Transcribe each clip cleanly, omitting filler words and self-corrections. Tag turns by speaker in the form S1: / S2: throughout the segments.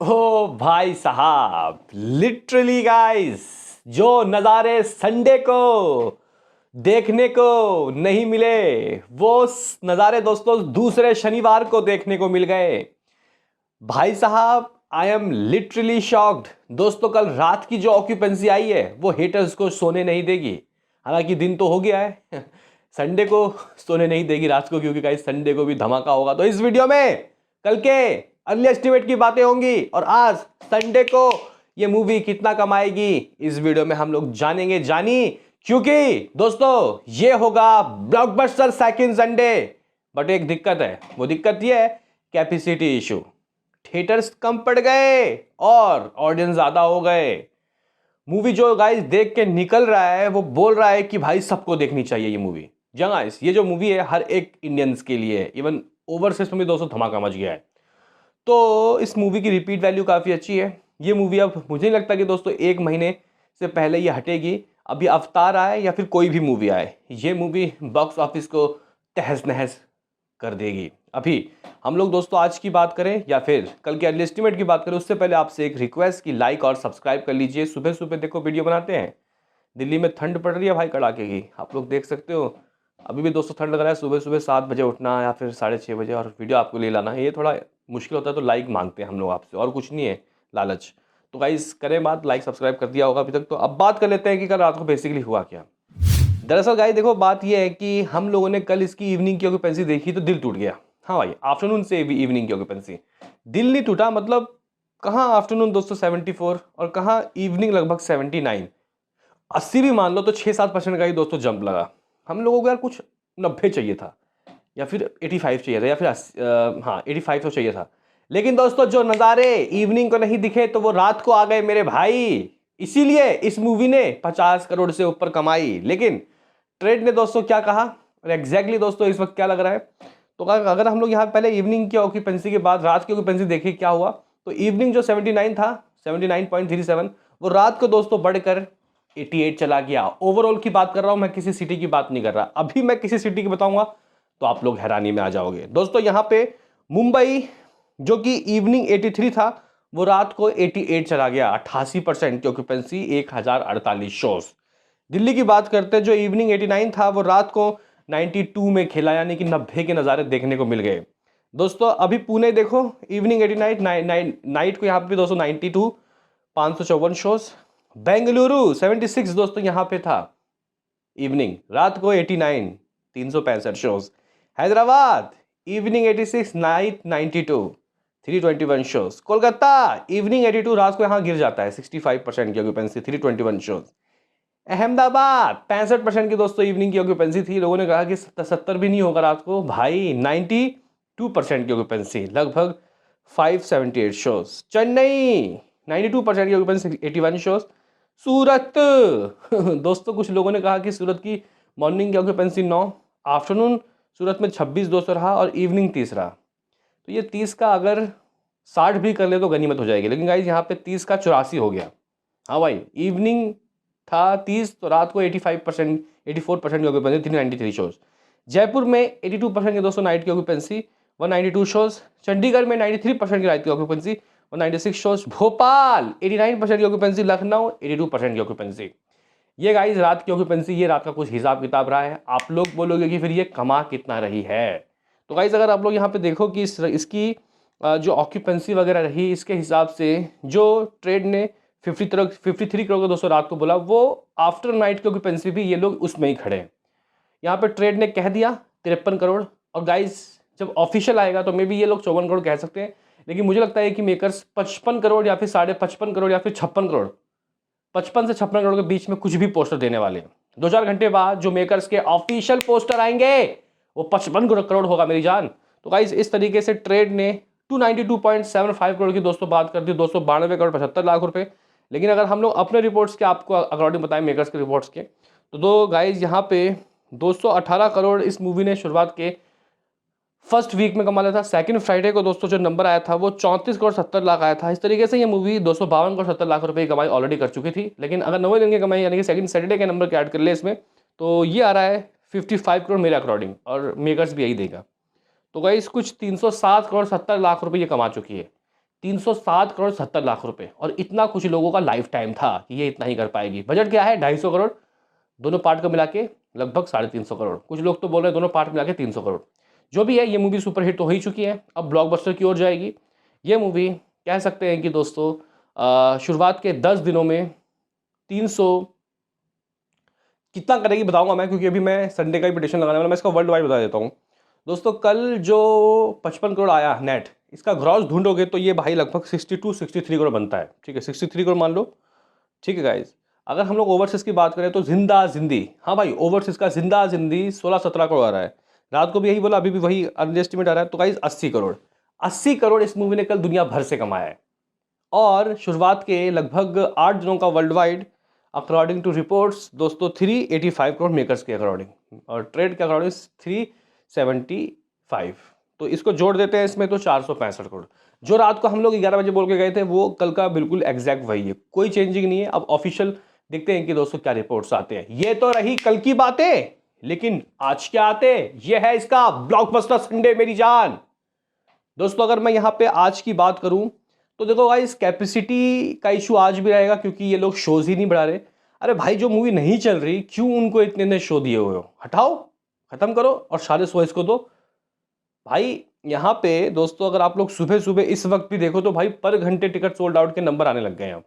S1: ओ भाई साहब, literally guys, जो नज़ारे संडे को देखने को नहीं मिले वो नज़ारे दोस्तों दूसरे शनिवार को देखने को मिल गए। भाई साहब, आई एम लिटरली शॉक्ड। दोस्तों, कल रात की जो ऑक्यूपेंसी आई है वो हेटर्स को सोने नहीं देगी। हालांकि दिन तो हो गया है संडे को सोने नहीं देगी रात को, क्योंकि गाइस संडे को भी धमाका होगा। तो इस वीडियो में कल के अर्ली एस्टिमेट की बातें होंगी और आज संडे को ये मूवी कितना कमाएगी इस वीडियो में हम लोग जानेंगे। क्योंकि दोस्तों ये होगा ब्लॉकबस्टर सेकंड संडे। बट एक दिक्कत है, वो दिक्कत ये है कैपेसिटी इशू। थिएटर्स कम पड़ गए और ऑडियंस ज्यादा हो गए। मूवी जो गाइस देख के निकल रहा है वो बोल रहा है कि भाई सबको देखनी चाहिए ये मूवी। गाइस ये जो मूवी है हर एक इंडियंस के लिए है, इवन ओवरसीज में भी दोस्तों धमाका मच गया है। तो इस मूवी की रिपीट वैल्यू काफ़ी अच्छी है। ये मूवी अब मुझे नहीं लगता कि दोस्तों एक महीने से पहले ये हटेगी। अभी अवतार आए या फिर कोई भी मूवी आए, ये मूवी बॉक्स ऑफिस को तहस नहस कर देगी। अभी हम लोग दोस्तों आज की बात करें या फिर कल के अर्ली एस्टिमेट की बात करें, उससे पहले आपसे एक रिक्वेस्ट की लाइक और सब्सक्राइब कर लीजिए। सुबह सुबह देखो वीडियो बनाते हैं। दिल्ली में ठंड पड़ रही है भाई कड़ाके की, आप लोग देख सकते हो। अभी भी दोस्तों ठंड लग रहा है। सुबह सुबह 7 बजे उठना या फिर 6:30 बजे और वीडियो आपको ले लाना है, ये थोड़ा मुश्किल होता है। तो लाइक मांगते हैं हम लोग आपसे, और कुछ नहीं है, लालच। तो गाइस करें बात, लाइक सब्सक्राइब कर दिया होगा अभी तक। तो अब बात कर लेते हैं कि कल रात को बेसिकली हुआ क्या। दरअसल गाइस देखो, बात यह है कि हम लोगों ने कल इसकी इवनिंग की ऑक्यूपेंसी देखी तो दिल टूट गया। हाँ भाई, आफ्टरनून से भी इवनिंग की ऑक्यूपेंसी, दिल नहीं टूटा। मतलब कहाँ आफ्टरनून दोस्तों 74 और कहाँ इवनिंग लगभग 79, 80 भी मान लो तो 6-7% का ही दोस्तों जंप लगा। हम लोगों को यार कुछ 90 चाहिए था या फिर 85 चाहिए था या फिर 85 तो चाहिए था। लेकिन दोस्तों जो नज़ारे इवनिंग को नहीं दिखे तो वो रात को आ गए मेरे भाई। इसीलिए इस मूवी ने 50 करोड़ से ऊपर कमाई। लेकिन ट्रेड ने दोस्तों क्या कहा और एग्जैक्टली दोस्तों इस वक्त क्या लग रहा है, तो अगर हम लोग यहाँ पहले इवनिंग की ऑक्यूपेंसी के बाद रात की ऑक्यूपेंसी देखिए क्या हुआ। तो इवनिंग जो 79 था, 79.37, वो रात को दोस्तों बढ़कर 88 चला गया। ओवरऑल की बात कर रहा हूं मैं, किसी सिटी की बात नहीं कर रहा। अभी मैं किसी सिटी की बताऊंगा तो आप लोग हैरानी में आ जाओगे। दोस्तों यहाँ पे मुंबई जो कि इवनिंग 83 था, वो रात को 88 चला गया। 88% की ऑक्यूपेंसी, 1048 शोज। दिल्ली की बात करते हैं, जो इवनिंग 89 था वो रात को 92 में खेला, यानी कि 90 के नज़ारे देखने को मिल गए। दोस्तों अभी पुणे देखो, इवनिंग 89 नाइट को यहाँ पे दोस्तों 92, 554 शोज। बेंगलुरु 76 दोस्तों यहाँ पे था इवनिंग, रात को 89, 365 shows. Hyderabad evening 86, night 92, 321 shows. Kolkata evening 82, रात को यहाँ गिर जाता है 65% की ऑक्यूपेंसी, 321 शोज। अहमदाबाद 65% की दोस्तों इवनिंग की ऑक्यूपेंसी थी। लोगों ने कहा कि 70 भी नहीं होगा रात को भाई, 92% की ऑक्यूपेंसी, लगभग 578 शोज। चेन्नई 92% की ऑक्यूपेंसी, 81 शोज। सूरत दोस्तों कुछ लोगों ने कहा कि सूरत की मॉर्निंग की ऑक्यूपेंसी 9, आफ्टरनून सूरत में 26 दोस्तों रहा और इवनिंग 30 रहा। तो ये 30 का अगर 60 भी कर ले तो गनीमत हो जाएगी। लेकिन गाइज यहाँ पे 30 का 84 हो गया। हाँ भाई, इवनिंग था 30 तो रात को 85%, 84% की ऑक्यूपेंसी, 393 शोज। जयपुर में 82% के दोस्तों नाइट की ऑक्यूपेंसी, 192 शोज। चंडीगढ़ में 93% की रात की ऑक्यूपेंसी, 196 शोज। भोपाल 89% की ऑक्यूपेंसी, लखनऊ 82% की ऑक्यूपेंसी। ये गाइस रात की ऑक्यूपेंसी, ये रात का कुछ हिसाब किताब रहा है। आप लोग बोलोगे कि फिर ये कमा कितना रही है। तो गाइस अगर आप लोग यहाँ पे देखो कि इसकी जो ऑक्यूपेंसी वगैरह रही, इसके हिसाब से जो ट्रेड ने 53 करोड़ का दोस्तों रात को बोला, वो आफ्टर नाइट की ऑक्यूपेंसी भी ये लोग उसमें ही खड़े हैं। यहाँ पे ट्रेड ने कह दिया 53 करोड़, और गाइस जब ऑफिशियल आएगा तो मे बी ये लोग 54 करोड़ कह सकते हैं। लेकिन मुझे लगता है कि मेकर्स 55 करोड़ या फिर 55.5 करोड़ या फिर 56 करोड़, 55 से 56 करोड़ के बीच में कुछ भी पोस्टर देने वाले हैं। 2-4 घंटे बाद जो मेकर्स के ऑफिशियल पोस्टर आएंगे वो 55 करोड़ होगा मेरी जान। तो गाइस इस तरीके से ट्रेड ने 292.75 करोड़ की दोस्तों बात कर दी, 292 करोड़ 75 लाख रुपए। लेकिन अगर हम लोग अपने रिपोर्ट्स के आपको अकॉर्डिंग बताएं, मेकर्स के रिपोर्ट्स के, तो दो गाइस यहाँ पे 218 करोड़ इस मूवी ने शुरुआत के फर्स्ट वीक में कमा लिया था। सेकंड फ्राइडे को दोस्तों जो नंबर आया था वो 34 करोड़ 70 लाख आया था। इस तरीके से ये मूवी 252 करोड़ 70 लाख रुपए की कमाई ऑलरेडी कर चुकी थी। लेकिन अगर 90 दिन की कमाई यानी कि सेकंड सैटरडे के नंबर के ऐड कर ले इसमें, तो ये आ रहा है 55 करोड़ मेरे अकॉर्डिंग, और मेकर्स भी यही देगा। तो गाइस कुछ 307 करोड़ 70 लाख रुपए ये कमा चुकी है। 307 करोड़ 70 लाख रुपए, और इतना कुछ लोगों का लाइफ टाइम था कि ये इतना ही कर पाएगी। बजट क्या है, 250 करोड़, दोनों पार्ट को मिला के लगभग 350 करोड़। कुछ लोग तो बोल रहे हैं दोनों पार्ट मिला के 300 करोड़। जो भी है, ये मूवी सुपरहिट तो हो ही चुकी है, अब ब्लॉकबस्टर की ओर जाएगी। ये मूवी कह सकते हैं कि दोस्तों शुरुआत के 10 दिनों में 300 कितना करेगी बताऊंगा मैं, क्योंकि अभी मैं संडे का ही प्रेडिक्शन लगाने वाला। मैं इसका वर्ल्ड वाइड बता देता हूँ दोस्तों। कल जो 55 करोड़ आया नेट, इसका ग्रॉस ढूंढोगे तो ये भाई लगभग 62-63 करोड़ बनता है। ठीक है, 63 करोड़ मान लो। ठीक है गाइज, अगर हम लोग ओवरसीज की बात करें तो जिंदा जिंदी, हाँ भाई ओवरसीज का जिंदा जिंदी 16-17 करोड़ आ रहा है। रात को भी यही बोला, अभी भी वही अंडरएस्टिमेट आ रहा है। तो गाइज 80 करोड़, 80 करोड़ इस मूवी ने कल दुनिया भर से कमाया है। और शुरुआत के लगभग 8 दिनों का world wide according to reports दोस्तों 385 करोड़ मेकर्स के अकॉर्डिंग, और ट्रेड के अकॉर्डिंग 375। तो इसको जोड़ देते हैं इसमें तो 465 करोड़। जो रात को हम लोग 11 बजे बोल के गए थे वो कल का बिल्कुल एग्जैक्ट वही है, कोई चेंजिंग नहीं है। अब ऑफिशियल देखते हैं कि दोस्तों क्या रिपोर्ट्स आते हैं। ये तो रही कल की बातें, लेकिन आज क्या आते हैं, ये है इसका ब्लॉकबस्टर संडे मेरी जान। दोस्तों अगर मैं यहाँ पे आज की बात करूं तो देखो भाई, इस कैपेसिटी का इशू आज भी रहेगा, क्योंकि ये लोग शोज ही नहीं बढ़ा रहे। अरे भाई, जो मूवी नहीं चल रही, क्यों उनको इतने इतने शो दिए हुए हो, हटाओ, खत्म करो और सारे शो इसको दो भाई। यहाँ पे दोस्तों अगर आप लोग सुबह सुबह इस वक्त भी देखो तो भाई पर घंटे टिकट सोल्ड आउट के नंबर आने लग गए हैं अब।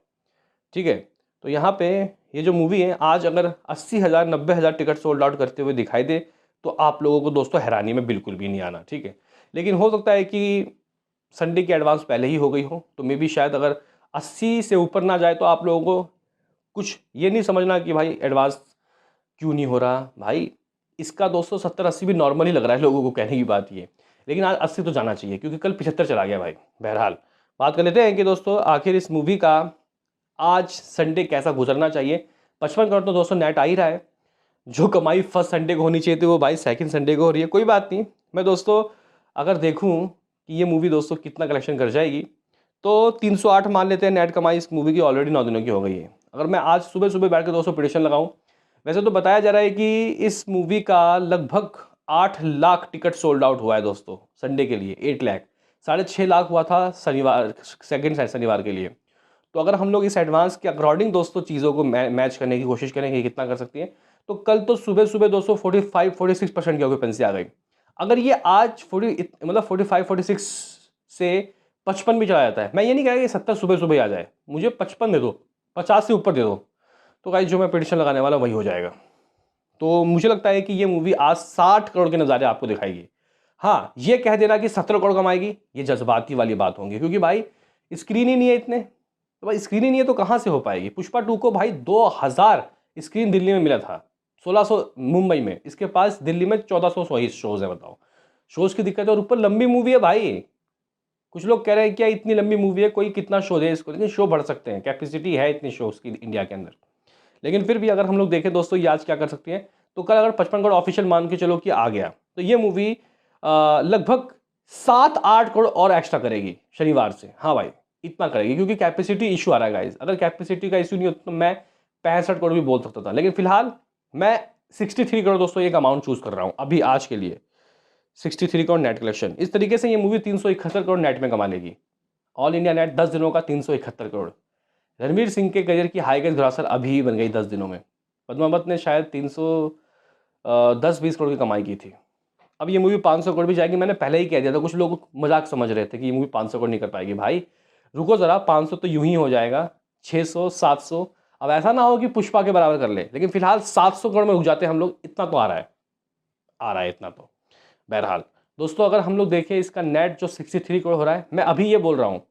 S1: ठीक है, तो यहाँ पे ये जो मूवी है आज अगर 80,000 90,000 टिकट सोल्ड आउट करते हुए दिखाई दे तो आप लोगों को दोस्तों हैरानी में बिल्कुल भी नहीं आना। ठीक है, लेकिन हो सकता है कि संडे की एडवांस पहले ही हो गई हो, तो मे भी शायद अगर 80 से ऊपर ना जाए तो आप लोगों को कुछ ये नहीं समझना कि भाई एडवांस क्यों नहीं हो रहा। भाई इसका दोस्तों 70-80 भी नॉर्मल ही लग रहा है लोगों को, कहने की बात ये। लेकिन आज 80 तो जाना चाहिए, क्योंकि कल 75 चला गया भाई। बहरहाल बात कर लेते हैं कि दोस्तों आखिर इस मूवी का आज संडे कैसा गुजरना चाहिए। 55 करोड़ तो दोस्तों नेट आ ही रहा है। जो कमाई फर्स्ट संडे को होनी चाहिए थी वो भाई सेकंड संडे को हो रही है। कोई बात नहीं, मैं दोस्तों अगर देखूं कि ये मूवी दोस्तों कितना कलेक्शन कर जाएगी तो 308 मान लेते हैं नेट कमाई इस मूवी की ऑलरेडी 9 दिनों की हो गई है। अगर मैं आज सुबह सुबह बैठ के दोस्तों प्रेडिक्शन लगाऊं, वैसे तो बताया जा रहा है कि इस मूवी का लगभग 8 लाख टिकट सोल्ड आउट हुआ है दोस्तों संडे के लिए। 8 लाख, 6.5 लाख हुआ था शनिवार, सेकेंड शनिवार के लिए। तो अगर हम लोग इस एडवांस के अकॉर्डिंग दोस्तों चीज़ों को मैच करने की कोशिश करेंगे कितना कर सकती है, तो कल तो सुबह सुबह दोस्तों 45-46% की ऑक्यूपेंसी आ गई। अगर ये आज 45-46 से 55 भी चला जाता है, मैं ये नहीं कह रहा कि 70 सुबह सुबह ही आ जाए, मुझे 55 दे दो, 50 से ऊपर दे दो, तो गाइस जो मैं प्रेडिक्शन लगाने वाला वही हो जाएगा। तो मुझे लगता है कि ये मूवी आज 60 करोड़ के नज़ारे आपको दिखाएगी। हाँ, ये कह देना कि 17 करोड़ कमाएगी, ये जज्बाती वाली बात होंगी, क्योंकि भाई स्क्रीन ही नहीं है इतने। तो भाई स्क्रीन ही नहीं है तो कहाँ से हो पाएगी। पुष्पा 2 को भाई 2000 स्क्रीन दिल्ली में मिला था, 1600 मुंबई में, इसके पास दिल्ली में 1400 शोज है। बताओ, शोज की दिक्कत है, और ऊपर लंबी मूवी है भाई। कुछ लोग कह रहे हैं क्या इतनी लंबी मूवी है, कोई कितना शो दे इसको, लेकिन शो बढ़ सकते हैं, कैपेसिटी है इतनी शोज की इंडिया के अंदर। लेकिन फिर भी अगर हम लोग देखें दोस्तों ये आज क्या कर सकती है, तो कल अगर 55 करोड़ ऑफिशियल मान के चलो कि आ गया, तो ये मूवी लगभग 7-8 करोड़ और एक्स्ट्रा करेगी शनिवार से। हाँ भाई, इतना करेगी, क्योंकि कैपेसिटी इशू आ रहा है गाइज। अगर कैपेसिटी का इशू नहीं होता तो मैं 65 करोड़ भी बोल सकता था, लेकिन फिलहाल मैं 63 करोड़ दोस्तों एक अमाउंट चूज कर रहा हूं अभी आज के लिए। 63 करोड़ नेट कलेक्शन, इस तरीके से ये मूवी 371 करोड़ नेट में कमा लेगी। ऑल इंडिया नेट 10 दिनों का 371 करोड़। रणवीर सिंह के करियर की हाईएस्ट ग्रॉसर अभी ही बन गई 10 दिनों में। पद्मावत ने शायद 310-20 करोड़ की कमाई की थी। अब ये मूवी 500 करोड़ भी जाएगी, मैंने पहले ही कह दिया था। कुछ लोग मजाक समझ रहे थे कि ये मूवी 500 करोड़ नहीं कर पाएगी। भाई रुको ज़रा, 500 तो यूं ही हो जाएगा, 600-700। अब ऐसा ना हो कि पुष्पा के बराबर कर ले, लेकिन फिलहाल 700 करोड़ में रुक जाते हैं हम लोग। इतना तो आ रहा है इतना तो। बहरहाल दोस्तों अगर हम लोग देखें इसका नेट जो 63 करोड़ हो रहा है, मैं अभी ये बोल रहा हूँ,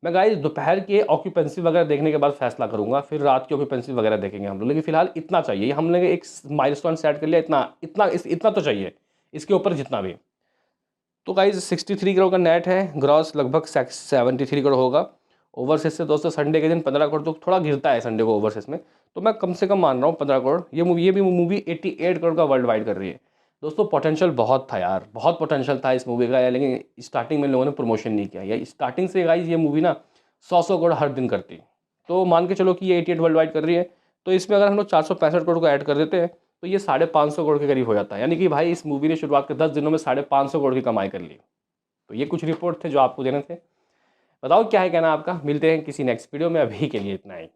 S1: मैं गाइस दोपहर के ऑक्यूपेंसी वगैरह देखने के बाद फैसला करूंगा, फिर रात की ऑक्यूपेंसी वगैरह देखेंगे हम लोग। लेकिन फिलहाल इतना चाहिए, हमने एक माइलस्टोन सेट कर लिया, इतना तो चाहिए, इसके ऊपर जितना भी। तो गाइस 63 करोड़ का नेट है, ग्रॉस लगभग 73 करोड़ होगा। ओवरसीज से दोस्तों संडे के दिन 15 करोड़, तो थोड़ा गिरता है संडे को ओवरसीज में, तो मैं कम से कम मान रहा हूँ 15 करोड़। ये भी मूवी 88 करोड़ का वर्ल्ड वाइड कर रही है। दोस्तों पोटेंशियल बहुत था यार, बहुत पोटेंशियल था इस मूवी का, लेकिन स्टार्टिंग में लोगों ने प्रमोशन नहीं किया। या स्टार्टिंग से गाइस ये मूवी ना 100 करोड़ हर दिन करती, तो मान के चलो कि ये 88 वर्ल्ड वाइड कर रही है। तो इसमें अगर हम लोग 465 करोड़ को ऐड कर देते हैं तो ये 550 करोड़ के करीब हो जाता है। यानी कि भाई इस मूवी ने शुरुआत के 10 दिनों में 550 करोड़ की कमाई कर ली। तो ये कुछ रिपोर्ट थे जो आपको देने थे। बताओ क्या है कहना आपका। मिलते हैं किसी नेक्स्ट वीडियो में, अभी के लिए इतना ही।